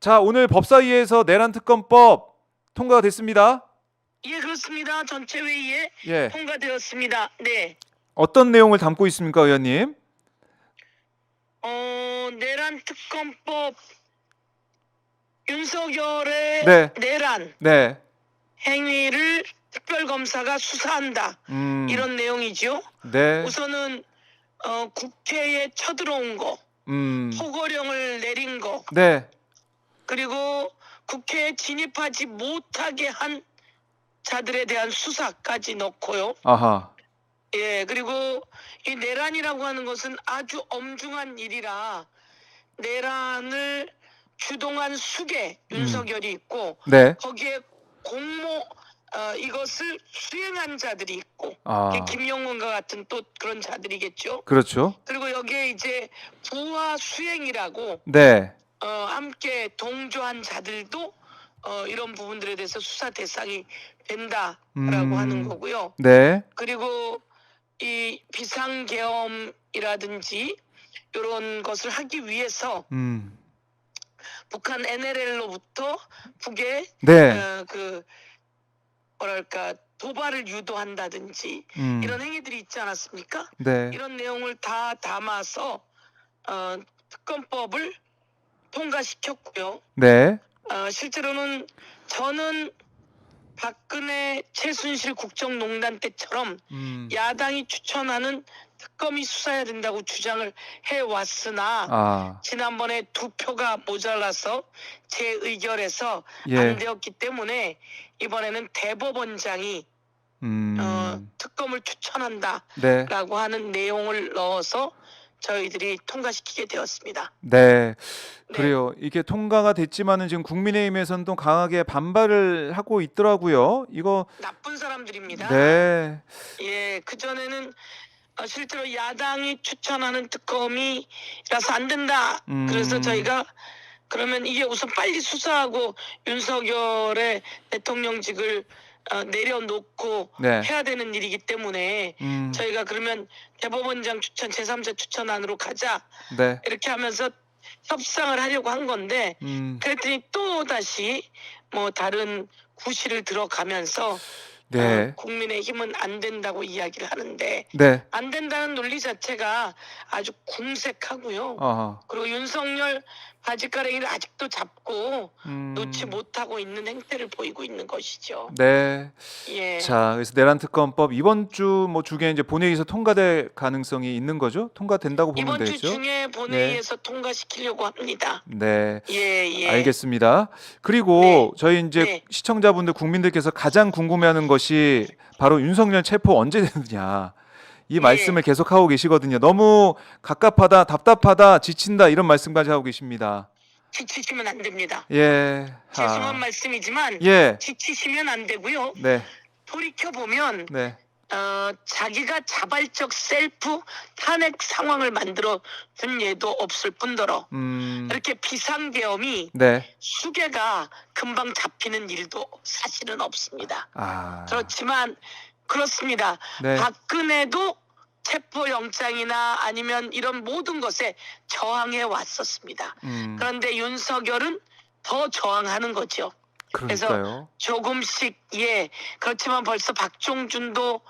자, 오늘 법사위에서 내란 특검법 통과가 됐습니다. 예, 그렇습니다. 전체 회의에 예. 통과되었습니다. 네. 어떤 내용을 담고 있습니까, 의원님? 내란 특검법 윤석열의 네. 내란 네. 행위를 특별검사가 수사한다. 이런 내용이죠. 네. 우선은 국회에 쳐들어온 거, 포고령을 내린 거, 네. 그리고 국회에 진입하지 못하게 한 자들에 대한 수사까지 넣고요. 아하. 예, 그리고 이 내란이라고 하는 것은 아주 엄중한 일이라 내란을 주동한 수계 윤석열이 있고 네. 거기에 공모 이것을 수행한 자들이 있고 아. 김영원과 같은 또 그런 자들이겠죠. 그렇죠. 그리고 여기에 이제 부하 수행이라고 네. 함께 동조한 자들도 이런 부분들에 대해서 수사 대상이 된다라고 하는 거고요. 네. 그리고 이 비상계엄이라든지 이런 것을 하기 위해서 북한 NLL로부터 북에 네. 도발을 유도한다든지 이런 행위들이 있지 않았습니까? 네. 이런 내용을 다 담아서 특검법을 통과시켰고요. 네. 실제로는 저는 박근혜 최순실 국정농단 때처럼 야당이 추천하는 특검이 수사해야 된다고 주장을 해왔으나 지난번에 2표가 모자라서 재의결해서 예. 안 되었기 때문에 이번에는 대법원장이 특검을 추천한다라고 네. 하는 내용을 넣어서 저희들이 통과시키게 되었습니다. 네. 네. 그래요. 이게 통과가 됐지만은 지금 국민의힘에서는 또 강하게 반발을 하고 있더라고요. 이거 나쁜 사람들입니다. 네. 예, 그전에는 실제로 야당이 추천하는 특검이라서 안 된다. 그래서 저희가 그러면 이게 우선 빨리 수사하고 윤석열의 대통령직을 내려놓고 네. 해야 되는 일이기 때문에 저희가 그러면 대법원장 추천, 제3자 추천안으로 가자. 네. 이렇게 하면서 협상을 하려고 한 건데 그랬더니 또 다시 뭐 다른 구실을 들어가면서 네. 국민의힘은 안 된다고 이야기를 하는데 네. 안 된다는 논리 자체가 아주 궁색하고요. 아하. 그리고 윤석열 바지가랑이를 아직도 잡고 놓지 못하고 있는 행태를 보이고 있는 것이죠. 네. 예. 자, 그래서 내란 특검법 이번 주 뭐 중에 이제 본회의에서 통과될 가능성이 있는 거죠? 통과된다고 보면 이번 주 되죠? 중에 본회의에서 통과시키려고 합니다. 네. 예. 알겠습니다. 그리고 네. 저희 이제 네. 시청자분들 국민들께서 가장 궁금해하는 것이 바로 윤석열 체포 언제 되느냐. 이 말씀을 계속 하고 계시거든요. 너무 갑갑하다, 답답하다, 지친다 이런 말씀까지 하고 계십니다. 지치시면 안 됩니다. 예. 죄송한 말씀이지만 예. 지치시면 안 되고요. 네. 돌이켜 보면 네. 자기가 자발적 셀프 탄핵 상황을 만들어 준 예도 없을 뿐더러 이렇게 비상계엄이 네. 수계가 금방 잡히는 일도 사실은 없습니다. 그렇지만 그렇습니다. 네. 박근혜도 체포영장이나 아니면 이런 모든 것에 저항해 왔었습니다. 그런데 윤석열은 더 저항하는 거죠. 그러니까요. 그래서 조금씩 그렇지만 벌써 박종준도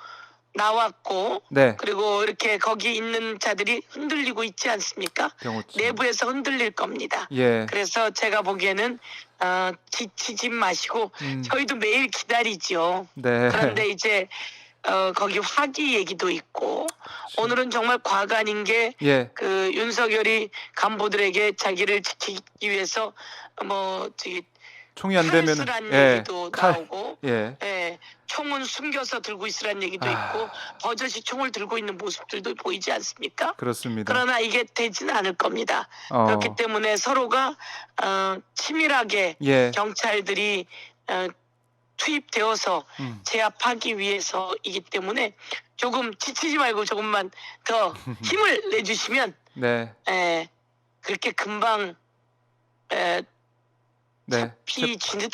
나왔고 네. 그리고 이렇게 거기 있는 자들이 흔들리고 있지 않습니까? 병호치. 내부에서 흔들릴 겁니다. 예. 그래서 제가 보기에는 지치지 마시고 저희도 매일 기다리죠. 네. 그런데 이제 거기 화기 얘기도 있고 오늘은 정말 과간인 게 예. 그 윤석열이 간부들에게 자기를 지키기 위해서 총이 안 되면은 쓰란 얘기도 나오고 예. 총은 숨겨서 들고 있으란 얘기도 있고 버젓이 총을 들고 있는 모습들도 보이지 않습니까? 그렇습니다. 그러나 이게 되지는 않을 겁니다. 그렇기 때문에 서로가 치밀하게 경찰들이 투입되어서 제압하기 위해서이기 때문에 조금 지치지 말고 조금만 더 힘을 내주시면 네. 그렇게 금방 잡히지는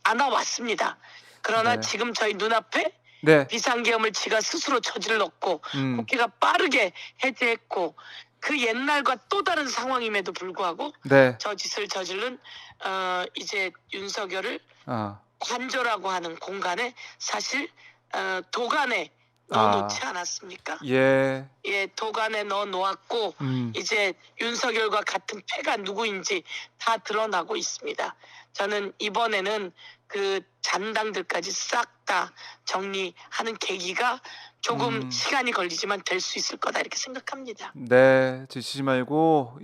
않아 왔습니다. 그러나 네. 지금 저희 눈앞에 네. 비상계엄을 지가 스스로 저질렀고 국회가 빠르게 해제했고 그 옛날과 또 다른 상황임에도 불구하고 네. 저 짓을 저지른 이제 윤석열을 아. 관저라고 하는 공간에 사실 도간에 아. 넣어놓지 않았습니까? 예. 예, 도간에 넣어 놓았고 이제 윤석열과 같은 패가 누구인지 다 드러나고 있습니다. 저는 이번에는 그 잔당들까지 싹 다 정리하는 계기가 조금 시간이 걸리지만 될 수 있을 거다 이렇게 생각합니다. 네. 지치지 말고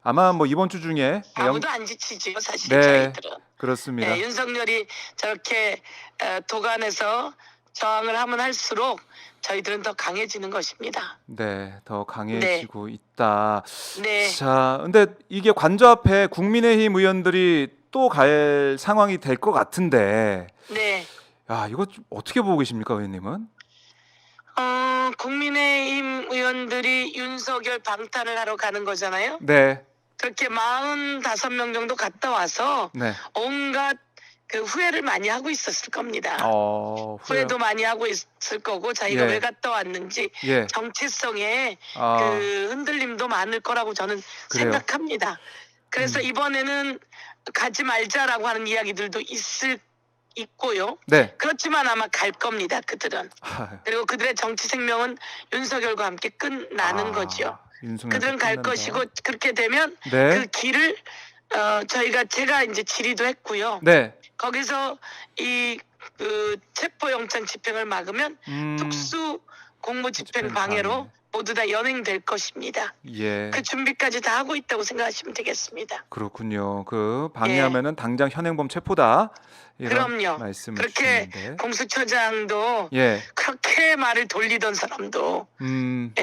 아마 뭐 이번 주 중에 아무도 안 지치지요, 사실 네. 저희들은. 그렇습니다. 예, 윤석열이 저렇게 도간에서 저항을 하면 할수록 저희들은 더 강해지는 것입니다. 네. 더 강해지고 있다. 네. 자, 근데 이게 관저 앞에 국민의힘 의원들이 또 갈 상황이 될 것 같은데, 네. 야, 이거 좀 어떻게 보고 계십니까, 의원님은? 국민의힘 의원들이 윤석열 방탄을 하러 가는 거잖아요. 네. 그렇게 45명 정도 갔다 와서 네. 온갖 그 후회를 많이 하고 있었을 겁니다. 후회도 많이 하고 있을 거고 자기가 예. 왜 갔다 왔는지 예. 정체성에 아. 그 흔들림도 많을 거라고 저는 그래요? 생각합니다. 그래서 이번에는 가지 말자라고 하는 이야기들도 있고요. 네. 그렇지만 아마 갈 겁니다. 그들은. 그리고 그들의 정치 생명은 윤석열과 함께 끝나는 거죠. 그들은 갈 끝난다. 것이고 그렇게 되면 네. 그 길을 제가 이제 질의도 했고요. 네. 거기서 그 체포영장 집행을 막으면 특수 공무집행 집행 방해로 방해. 모두 다 연행될 것입니다. 예. 그 준비까지 다 하고 있다고 생각하시면 되겠습니다. 그렇군요. 그 방해하면은 당장 현행범 체포다. 이런 그럼요. 말씀을 그렇게 주셨는데. 공수처장도 예. 그렇게 말을 돌리던 사람도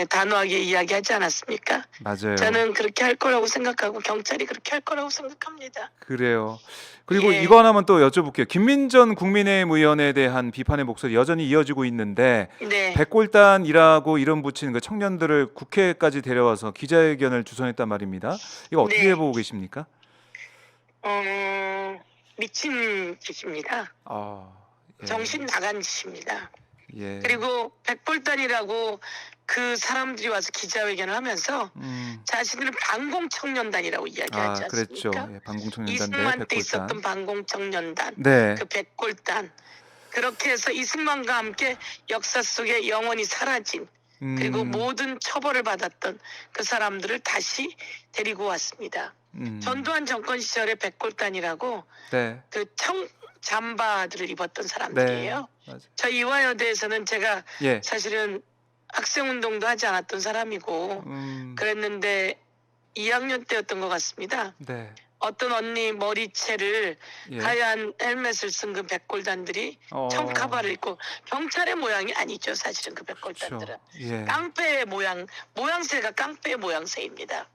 단호하게 이야기하지 않았습니까? 맞아요. 저는 그렇게 할 거라고 생각하고 경찰이 그렇게 할 거라고 생각합니다. 그래요. 그리고 예. 이거 하나만 또 여쭤볼게요. 김민전 국민의힘 의원에 대한 비판의 목소리 여전히 이어지고 있는데, 네. 백골단이라고 이름 붙인 그 청년들을 국회까지 데려와서 기자회견을 주선했단 말입니다. 이거 어떻게 네. 보고 계십니까? 미친 짓입니다. 예. 정신 나간 짓입니다. 예. 그리고 백골단이라고 그 사람들이 와서 기자회견을 하면서 자신들은 반공청년단이라고 이야기하지 그랬죠. 않습니까? 예, 반공청년단 이승만 대 때 있었던 백골단. 반공청년단, 네. 그 백골단. 그렇게 해서 이승만과 함께 역사 속에 영원히 사라진 그리고 모든 처벌을 받았던 그 사람들을 다시 데리고 왔습니다. 전두환 정권 시절에 백골단이라고 네. 그 청잠바들을 입었던 사람들이에요. 네. 맞아요. 저희 이화여대에서는 제가 예. 사실은 학생운동도 하지 않았던 사람이고 그랬는데 2학년 때였던 것 같습니다. 네. 어떤 언니 머리채를 예. 하얀 헬멧을 쓴 그 백골단들이 청카바를 입고 경찰의 모양이 아니죠. 사실은 그 백골단들은. 그렇죠. 예. 깡패의 모양새가 깡패의 모양새입니다.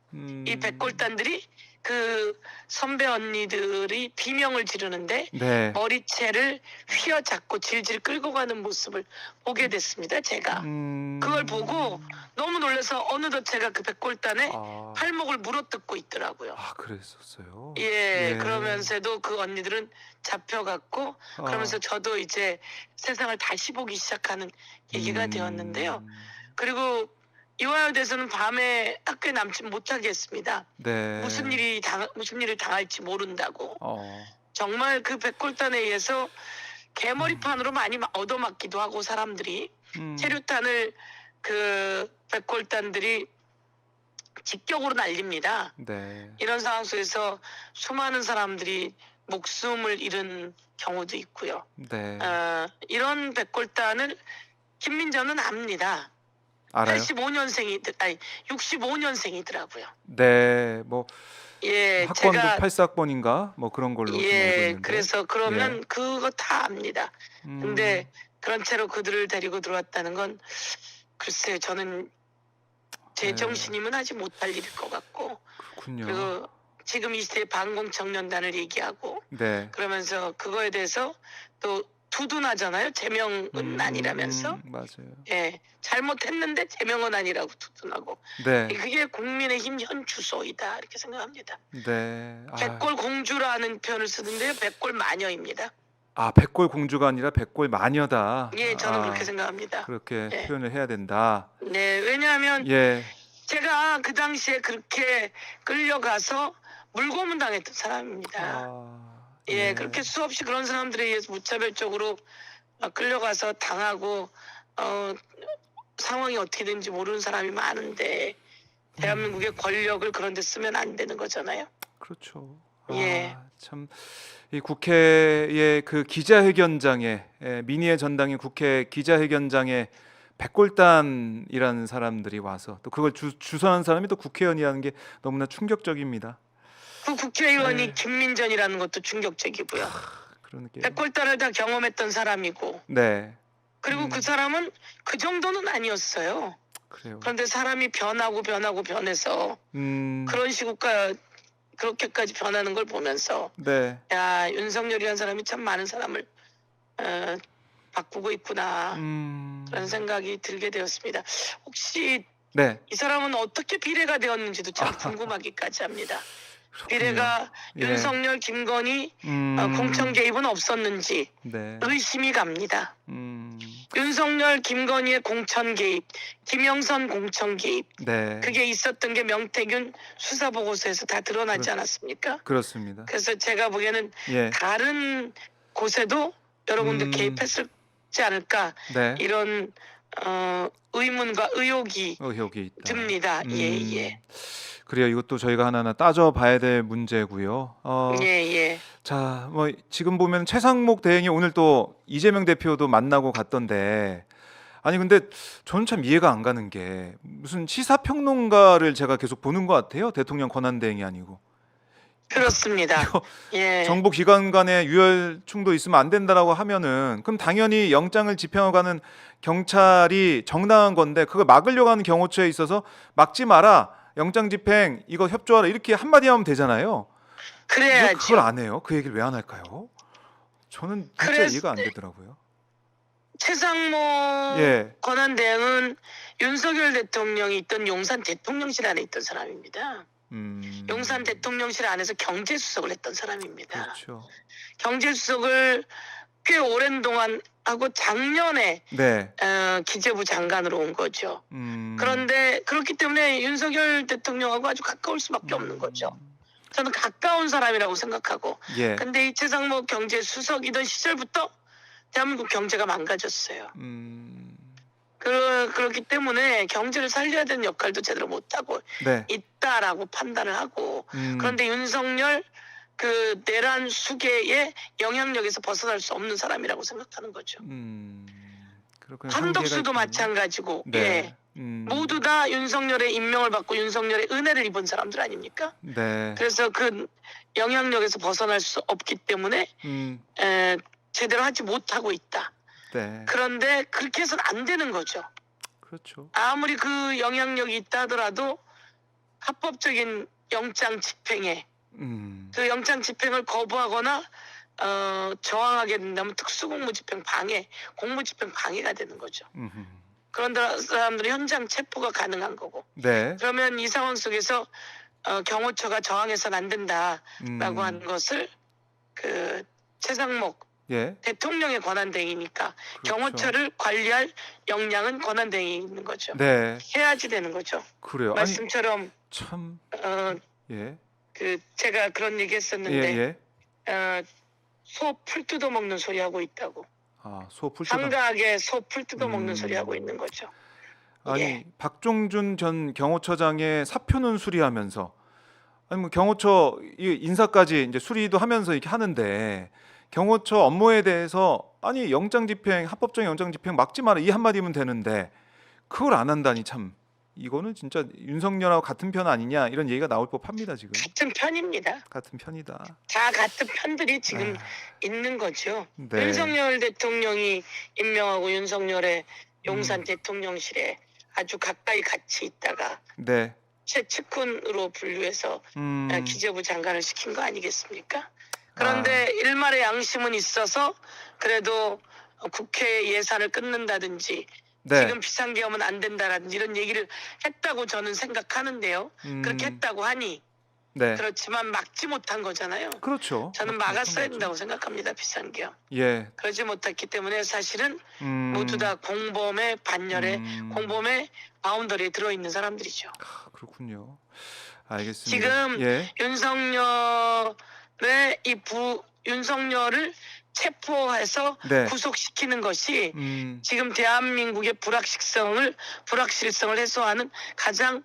이 백골단들이 그 선배 언니들이 비명을 지르는데 네. 머리채를 휘어잡고 질질 끌고 가는 모습을 보게 됐습니다. 제가 그걸 보고 너무 놀라서 어느덧 제가 그 백골단에 팔목을 물어뜯고 있더라고요. 그랬었어요. 예, 그러면서도 그 언니들은 잡혀갔고 그러면서 저도 이제 세상을 다시 보기 시작하는 계기가 되었는데요. 그리고 이화여대에서는 밤에 학교에 남지 못하게 했습니다. 네. 무슨 일을 당할지 모른다고. 정말 그 백골단에 의해서 개머리판으로 많이 얻어맞기도 하고 사람들이 체류탄을 그 백골단들이 직격으로 날립니다. 네. 이런 상황 속에서 수많은 사람들이 목숨을 잃은 경우도 있고요. 네. 이런 백골단을 김민전은 압니다. 알아요? 65년생이더라고요. 네. 뭐 예, 학번도 제가 84번인가 뭐 그런 걸로 지금 알고 예, 있는데. 그래서 그러면 그거 다 압니다. 근데 그런 채로 그들을 데리고 들어왔다는 건 글쎄요, 저는 제 정신이면 하지 못할 일일 것 같고. 그렇군요. 그리고 지금 이 시대의 반공청년단을 얘기하고 네. 그러면서 그거에 대해서 또 두둔하잖아요. 제명은 아니라면서. 맞아요. 예, 잘못했는데 제명은 아니라고 두둔하고. 네. 그게 국민의힘 현 주소이다 이렇게 생각합니다. 네. 백골 공주라는 표현을 쓰는데요. 백골 마녀입니다. 백골 공주가 아니라 백골 마녀다. 예, 저는 그렇게 생각합니다. 그렇게 네. 표현을 해야 된다. 네, 왜냐하면 예. 제가 그 당시에 그렇게 끌려가서 물고문 당했던 사람입니다. 예, 그렇게 수없이 그런 사람들에 의해서 무차별적으로 끌려가서 당하고 상황이 어떻게 되는지 모르는 사람이 많은데 대한민국의 권력을 그런 데 쓰면 안 되는 거잖아요. 그렇죠. 예. 참 이 국회의 그 기자회견장에 민의의 전당인 국회 기자회견장에 백골단이라는 사람들이 와서 또 그걸 주선한 사람이 또 국회의원이라는 게 너무나 충격적입니다. 그 국회의원이 네. 김민전이라는 것도 충격적이고요. 그러니까 백골단을 다 경험했던 사람이고 네. 그리고 그 사람은 그 정도는 아니었어요. 그래요. 그런데 사람이 변해서 그런 식으로 그렇게까지 변하는 걸 보면서 네. 야, 윤석열이라는 사람이 참 많은 사람을 바꾸고 있구나 그런 생각이 들게 되었습니다. 혹시 네. 이 사람은 어떻게 비례가 되었는지도 참 궁금하기까지 합니다. 비례가 예. 윤석열, 김건희 공천 개입은 없었는지 네. 의심이 갑니다. 윤석열, 김건희의 공천 개입, 김영선 공천 개입 네. 그게 있었던 게 명태균 수사 보고서에서 다 드러나지 않았습니까? 그렇습니다. 그래서 제가 보기에는 예. 다른 곳에도 여러 군데 개입했을지 않을까 네. 이런 의문과 의혹이 있다. 듭니다. 예. 그래요. 이것도 저희가 하나하나 따져봐야 될 문제고요. 예. 자, 뭐 지금 보면 최상목 대행이 오늘 또 이재명 대표도 만나고 갔던데, 아니 근데 저는 참 이해가 안 가는 게 무슨 시사평론가를 제가 계속 보는 것 같아요. 대통령 권한 대행이 아니고. 그렇습니다. 예. 정보 기관 간에 유혈충도 있으면 안 된다라고 하면은 그럼 당연히 영장을 집행하는 경찰이 정당한 건데 그걸 막으려고 하는 경호처에 있어서 막지 마라. 영장 집행 이거 협조하라 이렇게 한마디 하면 되잖아요. 왜 그래야죠. 그걸 안 해요? 그 얘기를 왜 안 할까요? 저는 진짜 이해가 안 되더라고요. 최상목 예. 권한대행은 윤석열 대통령이 있던 용산 대통령실 안에 있던 사람입니다. 용산 대통령실 안에서 경제수석을 했던 사람입니다. 그렇죠. 경제수석을 꽤 오랜 동안 하고 작년에 네. 기재부 장관으로 온 거죠. 그런데 그렇기 때문에 윤석열 대통령하고 아주 가까울 수밖에 없는 거죠. 저는 가까운 사람이라고 생각하고. 예. 근데 이 최상목 경제수석이던 시절부터 대한민국 경제가 망가졌어요. 그렇기 때문에 경제를 살려야 되는 역할도 제대로 못하고 네. 있다라고 판단을 하고 그런데 윤석열 그 내란 수계의 영향력에서 벗어날 수 없는 사람이라고 생각하는 거죠. 그렇군요. 한덕수도 한계가 마찬가지고 네. 예. 모두 다 윤석열의 임명을 받고 윤석열의 은혜를 입은 사람들 아닙니까? 네. 그래서 그 영향력에서 벗어날 수 없기 때문에 제대로 하지 못하고 있다. 네. 그런데 그렇게 해서는 안 되는 거죠. 그렇죠. 아무리 그 영향력이 있다 하더라도 합법적인 영장 집행에 그 영장 집행을 거부하거나 저항하게 된다면 특수공무집행 방해, 공무집행 방해가 되는 거죠. 그런 사람들은 현장 체포가 가능한 거고. 네. 그러면 이 상황 속에서 경호처가 저항해서는 안 된다라고 하는 것을 그 최상목 예. 대통령의 권한대행이니까 그렇죠. 경호처를 관리할 역량은 권한대행이 있는 거죠. 네. 해야지 되는 거죠. 그래요. 말씀처럼 참. 예. 그 제가 그런 얘기했었는데 예. 소 풀 뜯어 먹는 소리 하고 있다고. 소 풀뜯어. 한가하게 소 풀 뜯어 먹는 소리 하고 있는 거죠. 아니 예. 박종준 전 경호처장의 사표는 수리하면서 아니 뭐 경호처 인사까지 이제 수리도 하면서 이렇게 하는데 경호처 업무에 대해서 아니 영장 집행 합법적인 영장 집행 막지 마라 이 한마디면 되는데 그걸 안 한다니 참 이거는 진짜 윤석열하고 같은 편 아니냐 이런 얘기가 나올 법합니다 지금. 같은 편입니다. 같은 편이다. 다 같은 편들이 지금 있는 거죠. 네. 윤석열 대통령이 임명하고 윤석열의 용산 대통령실에 아주 가까이 같이 있다가 네. 최측근으로 분류해서 기재부 장관을 시킨 거 아니겠습니까? 그런데 일말의 양심은 있어서 그래도 국회 예산을 끊는다든지 네. 지금 비상계엄은 안 된다라든지 이런 얘기를 했다고 저는 생각하는데요. 그렇게 했다고 하니 네. 그렇지만 막지 못한 거잖아요. 그렇죠. 저는 막았어야 된다고 생각합니다. 비상계엄. 예. 그러지 못했기 때문에 사실은 모두 다 공범의 반열에 공범의 바운더리에 들어있는 사람들이죠. 그렇군요. 알겠습니다. 지금 예. 윤석열을 체포해서 네. 구속시키는 것이 지금 대한민국의 불확실성을 해소하는 가장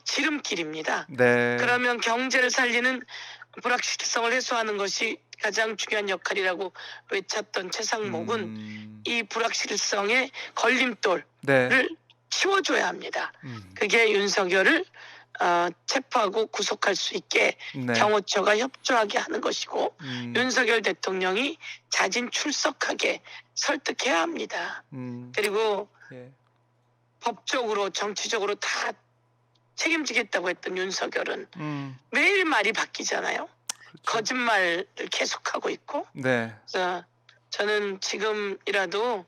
지름길입니다. 네. 그러면 경제를 살리는 불확실성을 해소하는 것이 가장 중요한 역할이라고 외쳤던 최상목은 이 불확실성의 걸림돌을 네. 치워줘야 합니다. 그게 윤석열을 체포하고 구속할 수 있게 네. 경호처가 협조하게 하는 것이고 윤석열 대통령이 자진 출석하게 설득해야 합니다. 그리고 예. 법적으로 정치적으로 다 책임지겠다고 했던 윤석열은 매일 말이 바뀌잖아요. 그렇죠. 거짓말을 계속하고 있고 네. 그래서 저는 지금이라도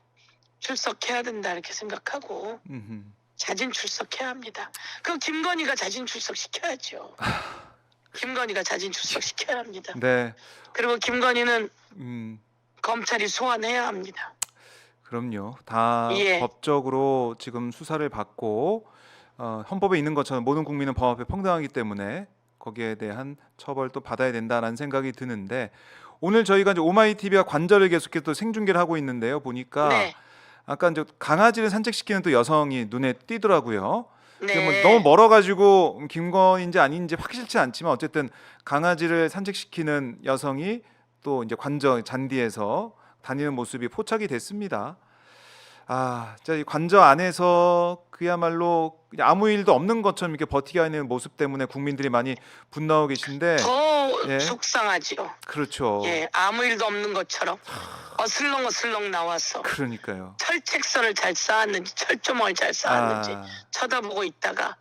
출석해야 된다 이렇게 생각하고 자진 출석해야 합니다. 그럼 김건희가 자진 출석시켜야죠. 김건희가 자진 출석시켜야 합니다. 네. 그리고 김건희는 검찰이 소환해야 합니다. 그럼요. 다 예. 법적으로 지금 수사를 받고 헌법에 있는 것처럼 모든 국민은 법 앞에 평등하기 때문에 거기에 대한 처벌도 받아야 된다라는 생각이 드는데 오늘 저희가 이제 오마이TV가 관절을 계속해서 또 생중계를 하고 있는데요. 보니까 네. 아까 이제 강아지를 산책시키는 또 여성이 눈에 띄더라고요. 네. 뭐 너무 멀어가지고 김건희인지 아닌지 확실치 않지만 어쨌든 강아지를 산책시키는 여성이 또 이제 관저 잔디에서 다니는 모습이 포착이 됐습니다. 이 관저 안에서 그야말로 아무 일도 없는 것처럼 이렇게 버티게 하는 모습 때문에 국민들이 많이 분노하고 계신데 더 예. 속상하지요. 그렇죠. 예, 아무 일도 없는 것처럼 어슬렁어슬렁 나와서 그러니까요. 철책선을 잘 쌓았는지 철조망을 잘 쌓았는지 아, 쳐다보고 있다가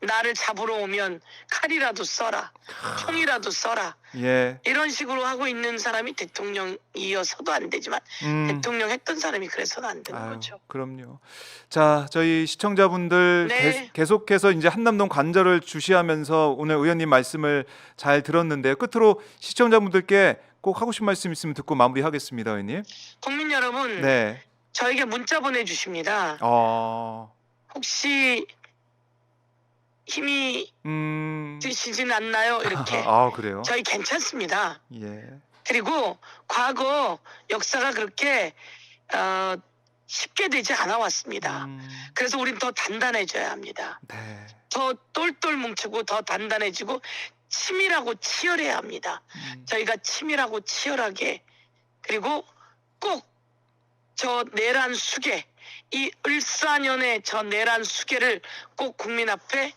나를 잡으러 오면 칼이라도 써라, 총이라도 써라 예. 이런 식으로 하고 있는 사람이 대통령이어서도 안 되지만 대통령 했던 사람이 그래서는 안 되는 거죠. 그럼요. 자, 저희 시청자분들 네. 계속해서 이제 한남동 관절을 주시하면서 오늘 의원님 말씀을 잘 들었는데요. 끝으로 시청자분들께 꼭 하고 싶은 말씀 있으면 듣고 마무리하겠습니다, 의원님. 국민 여러분, 네. 저에게 문자 보내주십니다. 혹시 힘이 드시진 않나요? 이렇게. 그래요? 저희 괜찮습니다. 예. 그리고 과거 역사가 그렇게 쉽게 되지 않아 왔습니다. 그래서 우린 더 단단해져야 합니다. 네. 더 똘똘 뭉치고 더 단단해지고 치밀하고 치열해야 합니다. 저희가 치밀하고 치열하게 그리고 꼭 저 내란 수계 이 을사년의 저 내란 수계를 꼭 국민 앞에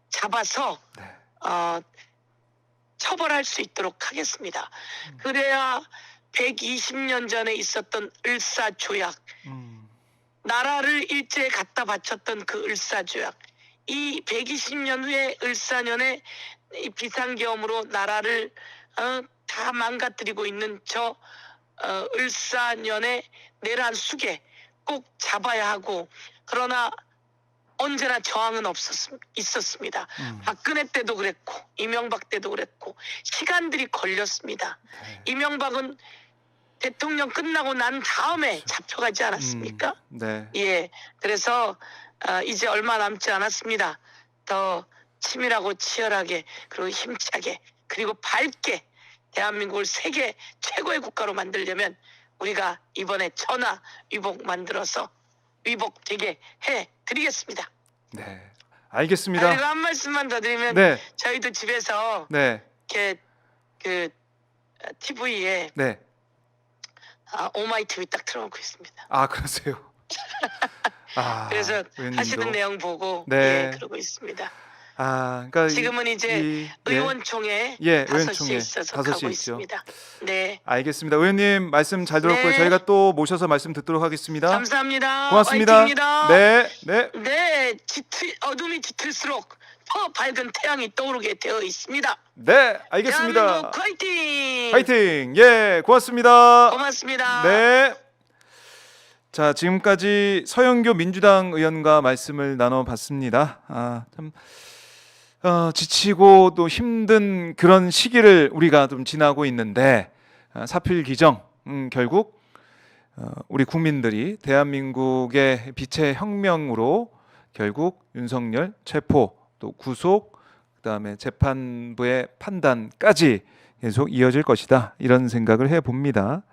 잡아서 네. 처벌할 수 있도록 하겠습니다. 그래야 120년 전에 있었던 을사조약 나라를 일제에 갖다 바쳤던 그 을사조약 이 120년 후에 을사년에 이 비상계엄으로 나라를 다 망가뜨리고 있는 저 을사년의 내란 수계 꼭 잡아야 하고 그러나 언제나 저항은 있었습니다. 박근혜 때도 그랬고 이명박 때도 그랬고 시간들이 걸렸습니다. 네. 이명박은 대통령 끝나고 난 다음에 잡혀가지 않았습니까? 네. 예, 그래서 이제 얼마 남지 않았습니다. 더 치밀하고 치열하게 그리고 힘차게 그리고 밝게 대한민국을 세계 최고의 국가로 만들려면 우리가 이번에 천하 위복 만들어서 위복되게 해드리겠습니다. 네. 알겠습니다. 그리고 한 말씀만 더 드리면 네. 저희도 집에서 네. 이렇게 그 TV에 네. 오마이TV 딱 틀어놓고 있습니다. 그러세요. 그래서 의원님도. 하시는 내용 보고 네. 예, 그러고 있습니다. 그러니까 지금은 이제 의원총회 예, 5시에 의원총회 있어서 5시에 가고 있죠. 있습니다. 네. 알겠습니다. 의원님 말씀 잘 들었고요. 네. 저희가 또 모셔서 말씀 듣도록 하겠습니다. 감사합니다. 고맙습니다. 화이팅입니다. 네. 네. 네, 어둠이 짙을수록 더 밝은 태양이 떠오르게 되어 있습니다. 네, 알겠습니다. 대한민국 화이팅! 화이팅! 예, 고맙습니다. 고맙습니다. 네. 자, 지금까지 서영교 민주당 의원과 말씀을 나눠봤습니다. 참 지치고 또 힘든 그런 시기를 우리가 좀 지나고 있는데 사필 기정 결국 우리 국민들이 대한민국의 빛의 혁명으로 결국 윤석열 체포 또 구속 그다음에 재판부의 판단까지 계속 이어질 것이다 이런 생각을 해봅니다.